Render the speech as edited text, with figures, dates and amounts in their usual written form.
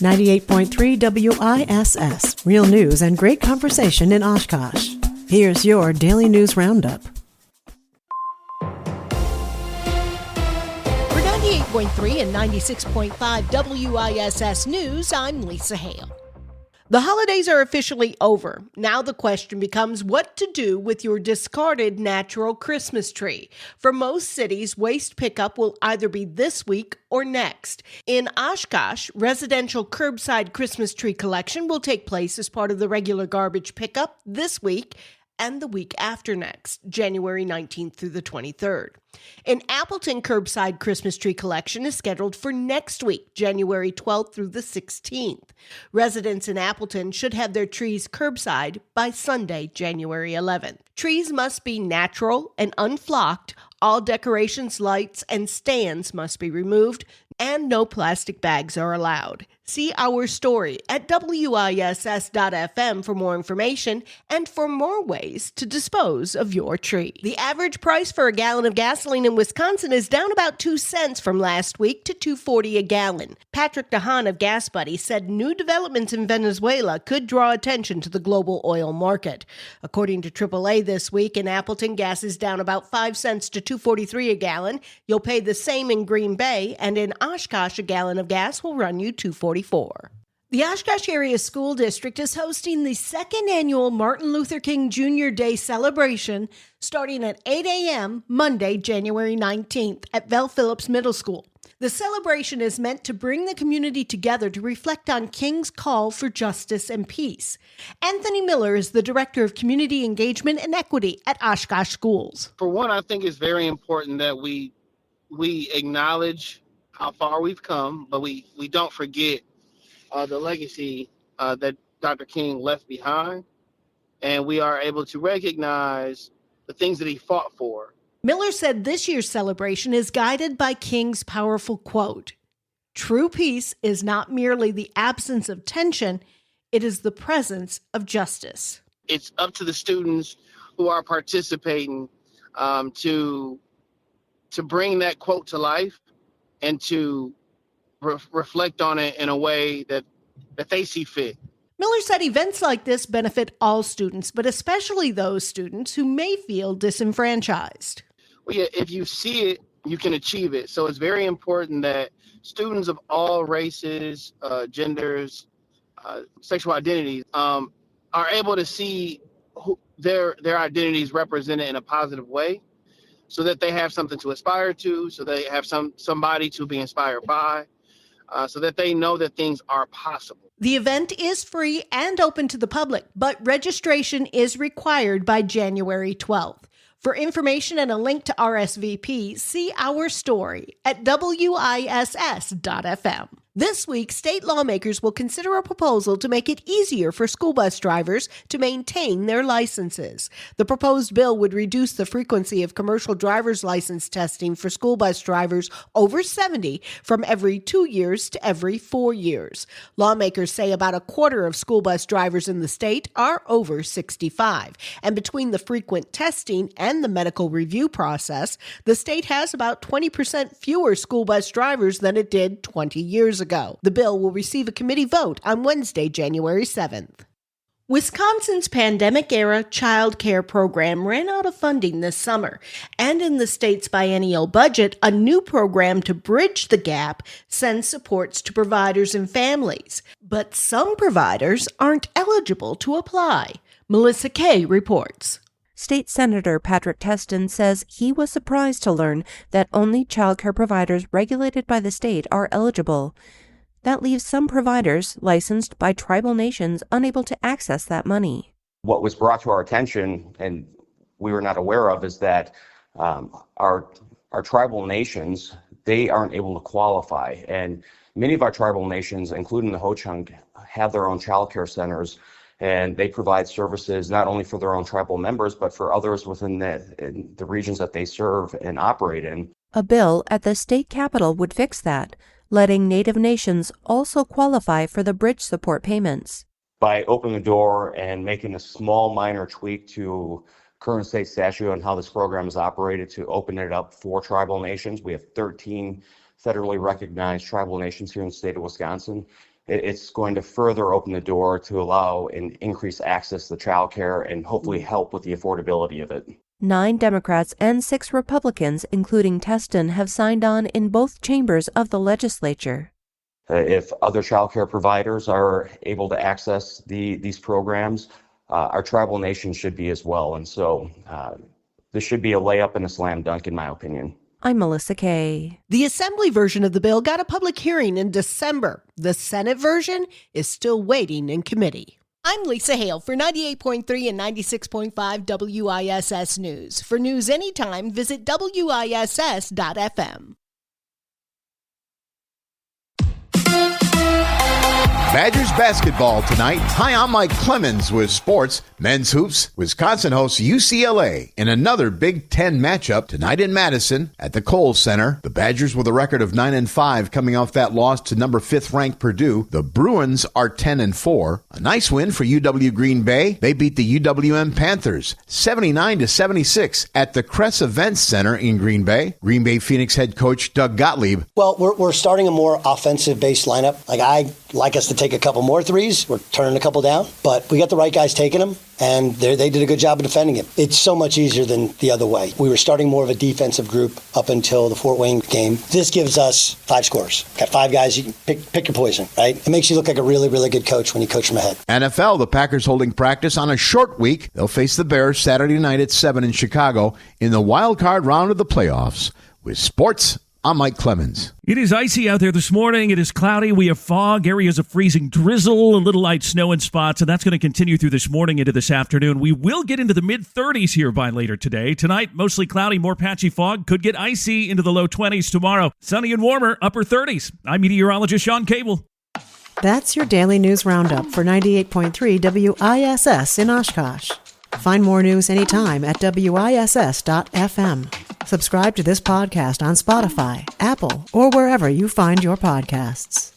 98.3 WISS. Real news and great conversation in Oshkosh. Here's your Daily News Roundup. For 98.3 and 96.5 WISS News, I'm Lisa Hale. The holidays are officially over. Now the question becomes what to do with your discarded natural Christmas tree. For most cities, waste pickup will either be this week or next. In Oshkosh, residential curbside Christmas tree collection will take place as part of the regular garbage pickup this week and the week after next, January 19th through the 23rd. In Appleton, curbside Christmas tree collection is scheduled for next week, January 12th through the 16th. Residents in Appleton should have their trees curbside by Sunday, January 11th. Trees must be natural and unflocked. All decorations, lights, and stands must be removed, and no plastic bags are allowed. See our story at WISS.FM for more information and for more ways to dispose of your tree. The average price for a gallon of gasoline in Wisconsin is down about 2 cents from last week to $2.40 a gallon. Patrick DeHaan of Gas Buddy said new developments in Venezuela could draw attention to the global oil market. According to AAA this week, in Appleton, gas is down about 5 cents to $2.43 a gallon. You'll pay the same in Green Bay, and in Oshkosh, a gallon of gas will run you $2.44. The Oshkosh Area School District is hosting the second annual Martin Luther King Jr. Day celebration starting at 8 a.m. Monday, January 19th at Vel Phillips Middle School. The celebration is meant to bring the community together to reflect on King's call for justice and peace. Anthony Miller is the Director of Community Engagement and Equity at Oshkosh Schools. For one, I think it's very important that we acknowledge how far we've come, but we don't forget the legacy that Dr. King left behind, and we are able to recognize the things that he fought for. Miller said this year's celebration is guided by King's powerful quote, "True peace is not merely the absence of tension, it is the presence of justice." It's up to the students who are participating to bring that quote to life and to reflect on it in a way that they see fit. Miller said events like this benefit all students, but especially those students who may feel disenfranchised. Well, yeah, if you see it, you can achieve it. So it's very important that students of all races, genders, sexual identities are able to see their identities represented in a positive way, so that they have something to aspire to, so they have somebody to be inspired by, so that they know that things are possible. The event is free and open to the public, but registration is required by January 12th. For information and a link to RSVP, see our story at WISS.FM. This week, state lawmakers will consider a proposal to make it easier for school bus drivers to maintain their licenses. The proposed bill would reduce the frequency of commercial driver's license testing for school bus drivers over 70 from every 2 years to every 4 years. Lawmakers say about a quarter of school bus drivers in the state are over 65. And between the frequent testing and the medical review process, the state has about 20% fewer school bus drivers than it did 20 years ago. The bill will receive a committee vote on Wednesday, January 7th. Wisconsin's pandemic-era child care program ran out of funding this summer, and in the state's biennial budget, a new program to bridge the gap sends supports to providers and families. But some providers aren't eligible to apply. Melissa Kay reports. State Senator Patrick Teston says he was surprised to learn that only child care providers regulated by the state are eligible. That leaves some providers licensed by tribal nations unable to access that money. What was brought to our attention and we were not aware of is that our tribal nations, they aren't able to qualify. And many of our tribal nations, including the Ho-Chunk, have their own child care centers, and they provide services not only for their own tribal members, but for others within the regions that they serve and operate in. A bill at the state capitol would fix that, letting Native nations also qualify for the bridge support payments. By opening the door and making a small minor tweak to current state statute on how this program is operated to open it up for tribal nations, we have 13 federally recognized tribal nations here in the state of Wisconsin. it's going to further open the door to allow and increase access to childcare and hopefully help with the affordability of it. 9 Democrats and 6 Republicans, including Teston, have signed on in both chambers of the legislature. If other childcare providers are able to access these programs, our tribal nations should be as well. And so this should be a layup and a slam dunk, in my opinion. I'm Melissa Kay. The Assembly version of the bill got a public hearing in December. The Senate version is still waiting in committee. I'm Lisa Hale for 98.3 and 96.5 WISS News. For news anytime, visit WISS.FM. Badgers basketball tonight. Hi, I'm Mike Clemens with sports. Men's hoops. Wisconsin hosts UCLA in another Big Ten matchup tonight in Madison at the Kohl Center. The Badgers with a record of 9-5 coming off that loss to number 5th ranked Purdue. The Bruins are 10-4. A nice win for UW Green Bay. They beat the UWM Panthers 79-76 at the Kress Events Center in Green Bay. Green Bay Phoenix head coach Doug Gottlieb. Well, we're starting a more offensive-based lineup. I like us to take a couple more threes. We're turning a couple down, but we got the right guys taking them, and they did a good job of defending it. It's so much easier than the other way. We were starting more of a defensive group up until the Fort Wayne game. This gives us 5 scores. Got 5 guys. You can pick your poison, right? It makes you look like a really, really good coach when you coach from ahead. NFL, the Packers holding practice on a short week. They'll face the Bears Saturday night at 7 in Chicago in the wild card round of the playoffs. With sports, I'm Mike Clemens. It is icy out there this morning. It is cloudy. We have fog, areas of freezing drizzle, a little light snow in spots, and that's going to continue through this morning into this afternoon. We will get into the mid-30s here by later today. Tonight, mostly cloudy, more patchy fog. Could get icy into the low 20s tomorrow. Sunny and warmer, upper 30s. I'm meteorologist Sean Cable. That's your daily news roundup for 98.3 WISS in Oshkosh. Find more news anytime at WISS.FM. Subscribe to this podcast on Spotify, Apple, or wherever you find your podcasts.